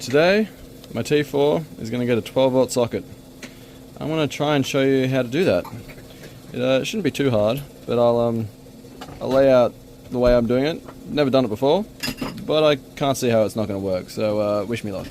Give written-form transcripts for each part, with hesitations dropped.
Today, my T4 is going to get a 12 volt socket. I'm going to try and show you how to do that. It shouldn't be too hard, but I'll lay out the way I'm doing it. Never done it before, but I can't see how it's not going to work, so wish me luck.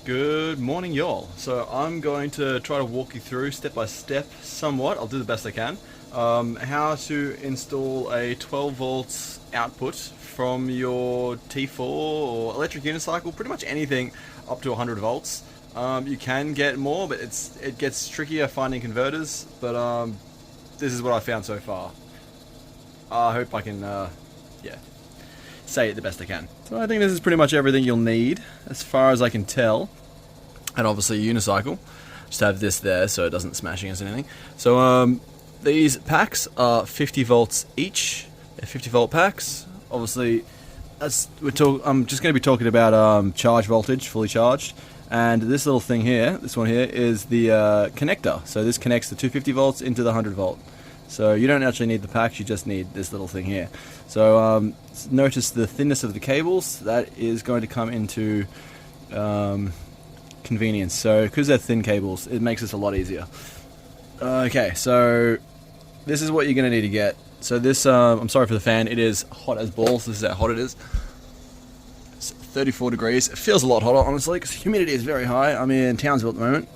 Good morning, y'all. So I'm going to try to walk you through step by step somewhat, I'll do the best I can, how to install a 12 volts output from your T4 or electric unicycle, pretty much anything up to 100 volts. You can get more, but it gets trickier finding converters, but this is what I found so far. I hope I can say it the best I can. So I think this is pretty much everything you'll need as far as I can tell, and obviously a unicycle. Just have this there so it doesn't smash against anything. So these packs are 50 volts each. They're 50 volt packs. Obviously, I'm just going to be talking about charge voltage, fully charged, and this little thing here, this one here, is the connector. So this connects the 250 volts into the 100 volt. So you don't actually need the packs, you just need this little thing here. So notice the thinness of the cables. That is going to come into convenience. So because they're thin cables, it makes this a lot easier. Okay, so this is what you're going to need to get. So this, I'm sorry for the fan, it is hot as balls. This is how hot it is. It's 34 degrees. It feels a lot hotter, honestly, because humidity is very high. I'm in Townsville at the moment.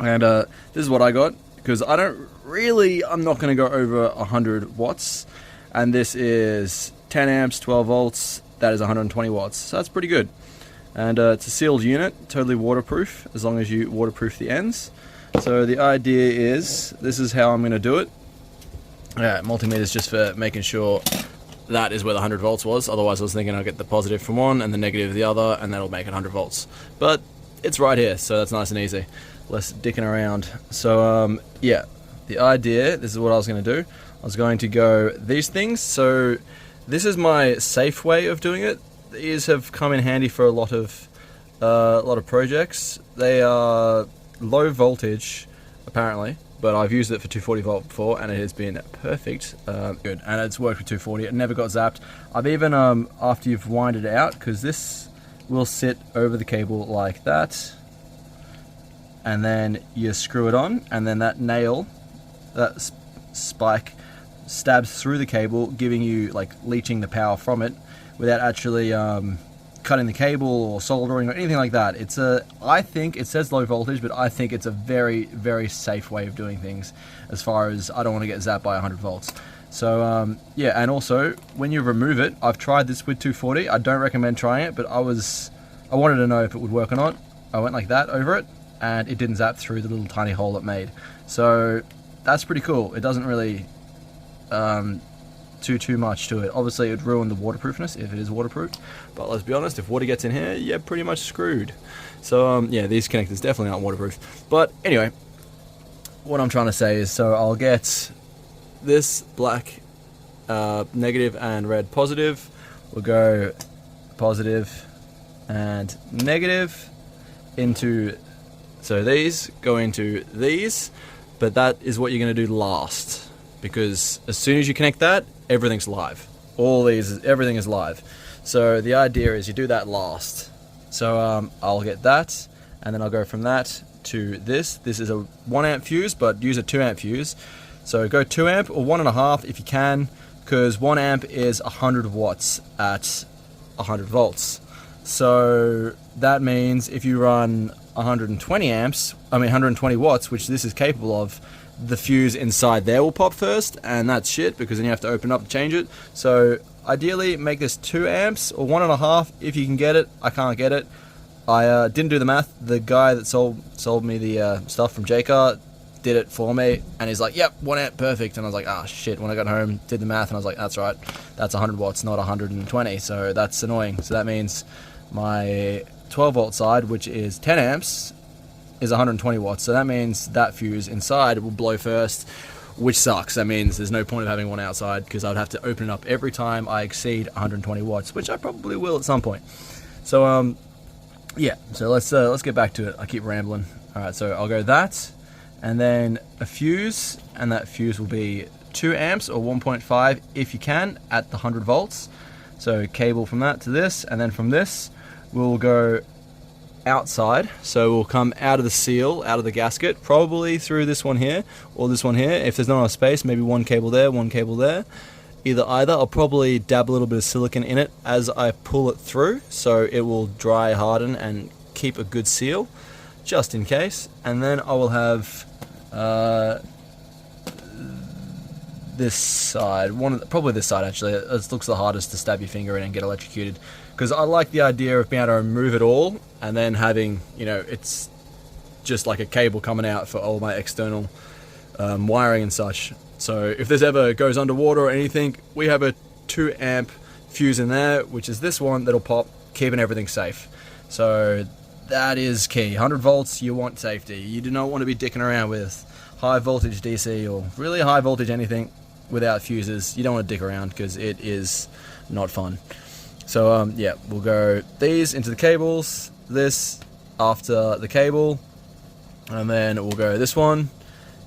And this is what I got, because I'm not going to go over 100 watts. And this is 10 amps, 12 volts, that is 120 watts. So that's pretty good. And it's a sealed unit, totally waterproof, as long as you waterproof the ends. So the idea is, this is how I'm going to do it. Yeah, multimeter is just for making sure that is where the 100 volts was. Otherwise I was thinking I'll get the positive from one and the negative the other, and that'll make it 100 volts. But it's right here, so that's nice and easy. Less dicking around. So yeah, the idea, this is what I was going to do. I was going to go these things. So this is my safe way of doing it. These have come in handy for a lot of projects. They are low voltage, apparently, but I've used it for 240 volt before, and it has been perfect, good, and it's worked with 240. It never got zapped. I've even after you've winded it out, because this will sit over the cable like that, and then you screw it on, and then that nail, that spike, stabs through the cable, giving you, like, leeching the power from it without actually cutting the cable or soldering or anything like that. I think it says low voltage, but I think it's a very, very safe way of doing things, as far as I don't want to get zapped by 100 volts. So yeah, and also when you remove it, I've tried this with 240. I don't recommend trying it, but I wanted to know if it would work or not. I went like that over it, and it didn't zap through the little tiny hole it made. So that's pretty cool. It doesn't really too much to it. Obviously it would ruin the waterproofness if it is waterproof, but let's be honest, if water gets in here, you're pretty much screwed. So yeah, these connectors definitely aren't waterproof. But anyway, what I'm trying to say is, so I'll get this black negative and red positive. We'll go positive and negative into, so these go into these, but that is what you're going to do last, because as soon as you connect that, everything's live. Everything is live. So the idea is you do that last. So I'll get that, and then I'll go from that to this. This is a 1 amp fuse, but use a 2 amp fuse. So go 2 amp or 1.5 if you can, because 1 amp is 100 watts at 100 volts. So that means if you run 120 watts, which this is capable of, the fuse inside there will pop first, and that's shit, because then you have to open up to change it. So ideally make this 2 amps or 1.5 if you can get it. I can't get it. I didn't do the math. The guy that sold me the stuff from JCar did it for me, and he's like, yep, 1 amp, perfect. And I was like, ah, shit. When I got home, did the math, and I was like, that's right, that's 100 watts, not 120. So that's annoying. So that means my 12 volt side, which is 10 amps, is 120 watts. So that means that fuse inside will blow first, which sucks. That means there's no point of having one outside, because I would have to open it up every time I exceed 120 watts, which I probably will at some point. So yeah, so let's get back to it. I keep rambling. All right, so I'll go that, and then a fuse, and that fuse will be 2 amps or 1.5 if you can at the 100 volts. So cable from that to this, and then from this we'll go outside, so we'll come out of the seal, out of the gasket, probably through this one here or this one here. If there's not enough space, maybe one cable there, one cable there. Either. I'll probably dab a little bit of silicone in it as I pull it through, so it will dry, harden, and keep a good seal, just in case. And then I will have this side, probably this side actually. It looks the hardest to stab your finger in and get electrocuted, because I like the idea of being able to remove it all and then having, it's just like a cable coming out for all my external wiring and such. So if this ever goes underwater or anything, we have a 2 amp fuse in there, which is this one that'll pop, keeping everything safe. So that is key. 100 volts, you want safety. You do not want to be dicking around with high voltage DC or really high voltage anything without fuses. You don't want to dick around because it is not fun. So yeah, we'll go these into the cables, this after the cable, and then we'll go this one.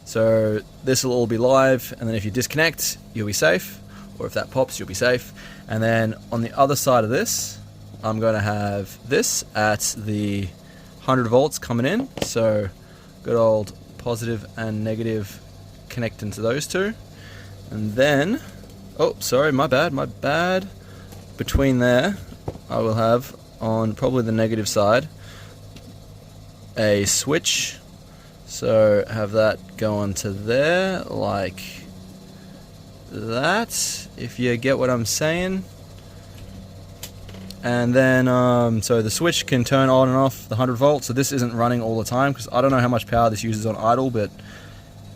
So this will all be live, and then if you disconnect, you'll be safe, or if that pops, you'll be safe. And then on the other side of this, I'm going to have this at the 100 volts coming in. So good old positive and negative connecting to those two. And then, oh, sorry, my bad. Between there, I will have on probably the negative side a switch. So have that go onto there like that, if you get what I'm saying. And then, so the switch can turn on and off the 100 volts. So this isn't running all the time because I don't know how much power this uses on idle, but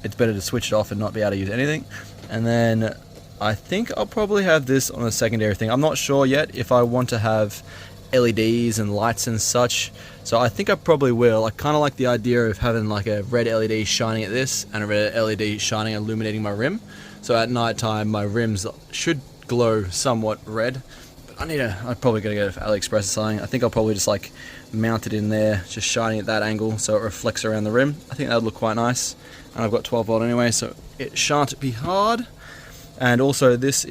it's better to switch it off and not be able to use anything. And then I think I'll probably have this on a secondary thing. I'm not sure yet if I want to have LEDs and lights and such, so I think I probably will. I kind of like the idea of having like a red LED shining at this and a red LED shining, illuminating my rim, so at night time my rims should glow somewhat red. But I'm probably gonna go to AliExpress or something. I think I'll probably just like mount it in there, just shining at that angle so it reflects around the rim. I think that would look quite nice, and I've got 12 volt anyway, so it shan't be hard. And also this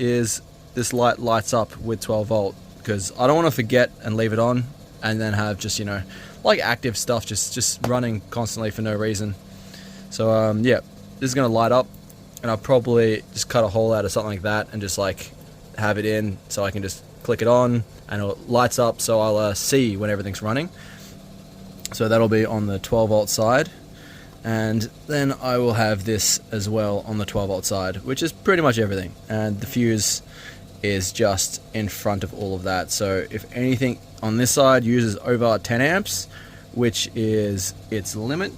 light lights up with 12 volt, because I don't want to forget and leave it on and then have just, like active stuff just running constantly for no reason. So yeah, this is going to light up, and I'll probably just cut a hole out of something like that and just like have it in so I can just click it on and it lights up, so I'll see when everything's running. So that'll be on the 12 volt side. And then I will have this as well on the 12 volt side, which is pretty much everything. And the fuse is just in front of all of that. So if anything on this side uses over 10 amps, which is its limit,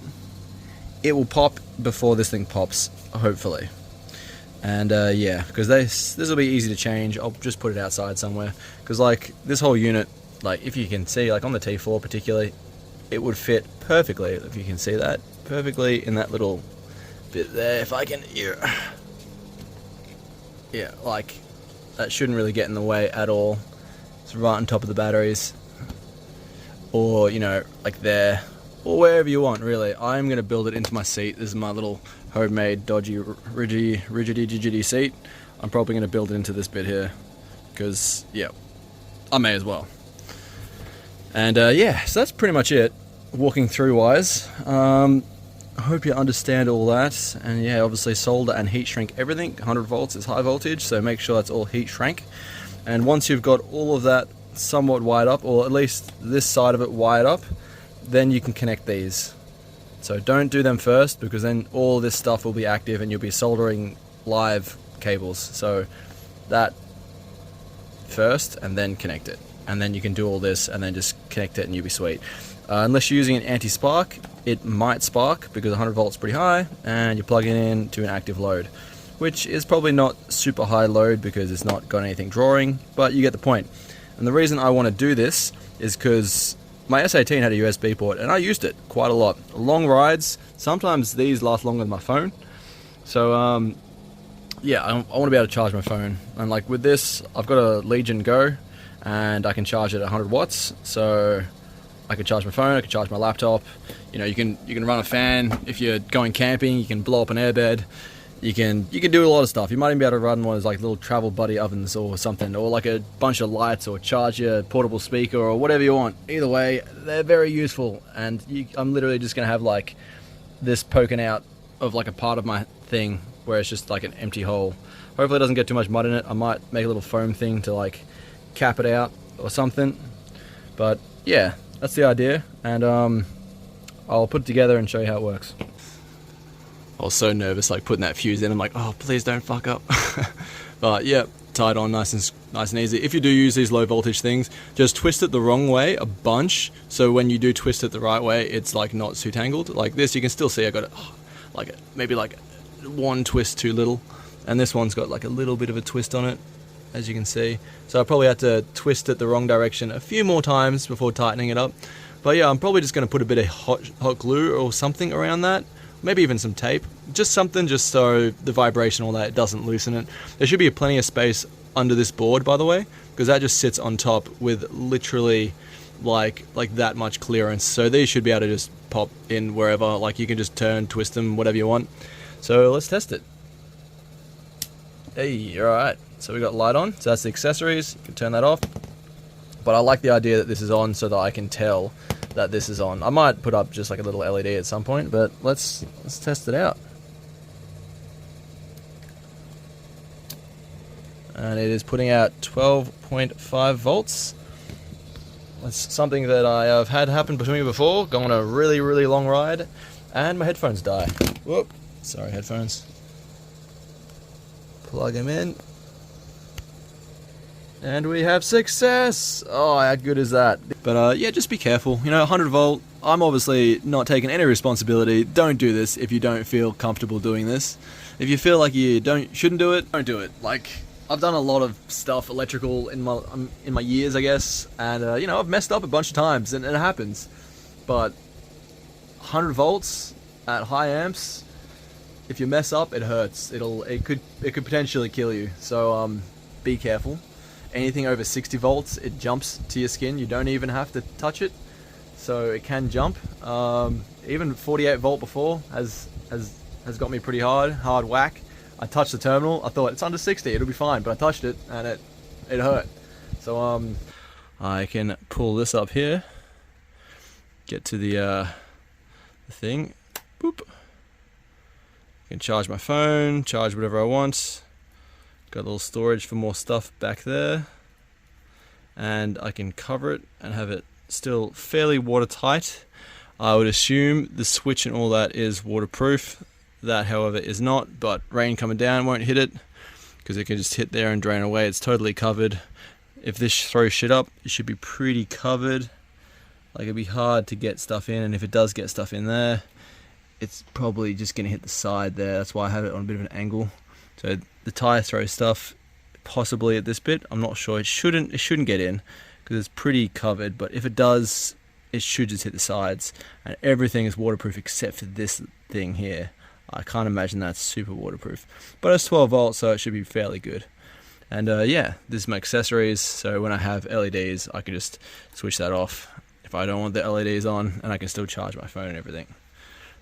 it will pop before this thing pops, hopefully. And yeah, because this will be easy to change. I'll just put it outside somewhere, because like this whole unit, like if you can see, like on the T4 particularly, it would fit perfectly, if you can see that, perfectly in that little bit there. If I can, yeah, like that shouldn't really get in the way at all. It's right on top of the batteries, or like there, or wherever you want really. I'm going to build it into my seat. This is my little homemade dodgy rigidy seat. I'm probably going to build it into this bit here, because yeah, I may as well. And yeah, so that's pretty much it walking through wise. I hope you understand all that. And yeah, obviously solder and heat shrink everything. 100 volts is high voltage, so make sure that's all heat shrink. And once you've got all of that somewhat wired up, or at least this side of it wired up, then you can connect these. So don't do them first, because then all this stuff will be active and you'll be soldering live cables. So that first, and then connect it. And then you can do all this and then just connect it and you'll be sweet. Unless you're using an anti-spark, it might spark because 100 volts is pretty high, and you plug it in to an active load, which is probably not super high load because it's not got anything drawing, but you get the point. And the reason I want to do this is because my S18 had a USB port and I used it quite a lot. Long rides, sometimes these last longer than my phone. So yeah, I want to be able to charge my phone. And like with this, I've got a Legion Go and I can charge it at 100 watts. So I could charge my phone, I could charge my laptop. You can run a fan if you're going camping. You can blow up an airbed. You can do a lot of stuff. You might even be able to run one of those like little travel buddy ovens or something, or like a bunch of lights, or charge your portable speaker, or whatever you want. Either way, they're very useful, and I'm literally just gonna have like this poking out of like a part of my thing where it's just like an empty hole. Hopefully it doesn't get too much mud in it. I might make a little foam thing to like cap it out or something. But yeah, that's the idea, and I'll put it together and show you how it works. I was so nervous like putting that fuse in. I'm like, oh, please don't fuck up. But yeah, tied on nice and easy. If you do use these low voltage things, just twist it the wrong way a bunch, so when you do twist it the right way, it's like not too tangled. Like this, you can still see I got it like maybe like one twist too little, and this one's got like a little bit of a twist on it, as you can see. So I probably had to twist it the wrong direction a few more times before tightening it up. But yeah, I'm probably just going to put a bit of hot glue or something around that. Maybe even some tape, just something, just so the vibration, all that, doesn't loosen it. There should be plenty of space under this board, by the way, because that just sits on top with literally like that much clearance. So these should be able to just pop in wherever. Like you can just turn, twist them, whatever you want. So let's test it. Hey, all right. So we got light on. So that's the accessories. You can turn that off. But I like the idea that this is on so that I can tell that this is on. I might put up just like a little LED at some point, but let's test it out. And it is putting out 12.5 volts. That's something that I have had happen to me before, going on a really, really long ride, and my headphones die. Whoop, sorry headphones. Plug them in. And we have success! Oh, how good is that? But yeah, just be careful. You know, 100 volt, I'm obviously not taking any responsibility. Don't do this if you don't feel comfortable doing this. If you feel like you shouldn't do it, don't do it. Like, I've done a lot of stuff electrical in my years, I guess, and you know, I've messed up a bunch of times, and it happens. But 100 volts at high amps, if you mess up, it hurts. It could potentially kill you. So be careful. Anything over 60 volts, it jumps to your skin. You don't even have to touch it, so it can jump. Even 48 volt before has got me pretty hard whack. I touched the terminal. I thought it's under 60, it'll be fine, but I touched it and it hurt. So I can pull this up here, get to the thing. Boop. I can charge my phone, charge whatever I want. Got a little storage for more stuff back there, and I can cover it and have it still fairly watertight. I would assume the switch and all that is waterproof. That, however, is not, but rain coming down won't hit it because it can just hit there and drain away. It's totally covered. If this throws shit up, it should be pretty covered. Like, it'd be hard to get stuff in, and if it does get stuff in there, it's probably just going to hit the side there. That's why I have it on a bit of an angle. So the tire throw stuff, possibly at this bit, I'm not sure. It shouldn't get in because it's pretty covered, but if it does, it should just hit the sides. And everything is waterproof except for this thing here. I can't imagine that's super waterproof. But it's 12 volts, so it should be fairly good. And yeah, this is my accessories, so when I have LEDs, I can just switch that off if I don't want the LEDs on, and I can still charge my phone and everything.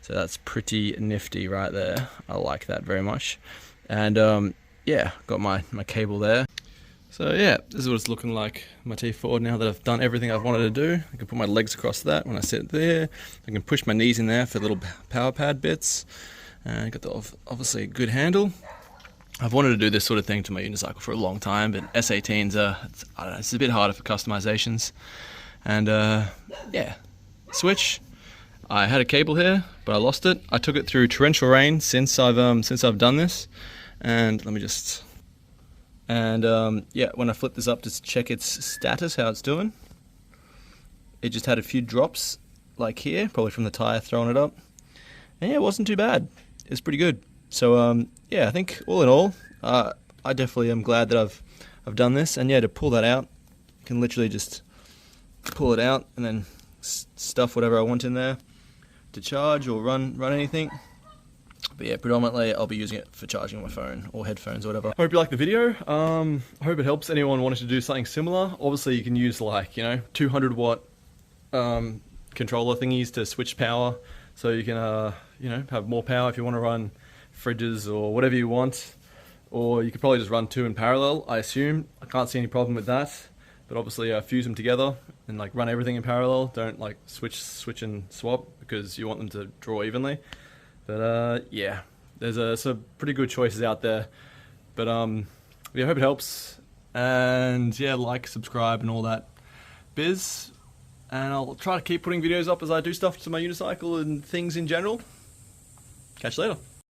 So that's pretty nifty right there. I like that very much. And yeah, got my cable there. So yeah, this is what it's looking like, my T4, now that I've done everything I've wanted to do. I can put my legs across that when I sit there. I can push my knees in there for little power pad bits. And got obviously a good handle. I've wanted to do this sort of thing to my unicycle for a long time, but S18s I don't know, it's a bit harder for customizations. And yeah, switch. I had a cable here, but I lost it. I took it through torrential rain since I've done this. And let me just, and yeah, when I flip this up to check its status, how it's doing, it just had a few drops, like here, probably from the tire throwing it up. And yeah, it wasn't too bad. It's pretty good. So yeah, I think all in all, I definitely am glad that I've done this. And yeah, to pull that out, I can literally just pull it out and then stuff whatever I want in there to charge or run anything. But yeah, predominantly I'll be using it for charging my phone or headphones or whatever. I hope you liked the video. I hope it helps anyone wanting to do something similar. Obviously you can use, like, you know, 200 watt controller thingies to switch power, so you can you know, have more power if you want to run fridges or whatever you want. Or you could probably just run 2 in parallel, I assume. I can't see any problem with that. But obviously fuse them together and like run everything in parallel. Don't like switch and swap because you want them to draw evenly. But yeah, there's some pretty good choices out there. But yeah, I hope it helps. And yeah, like, subscribe and all that biz. And I'll try to keep putting videos up as I do stuff to my unicycle and things in general. Catch you later.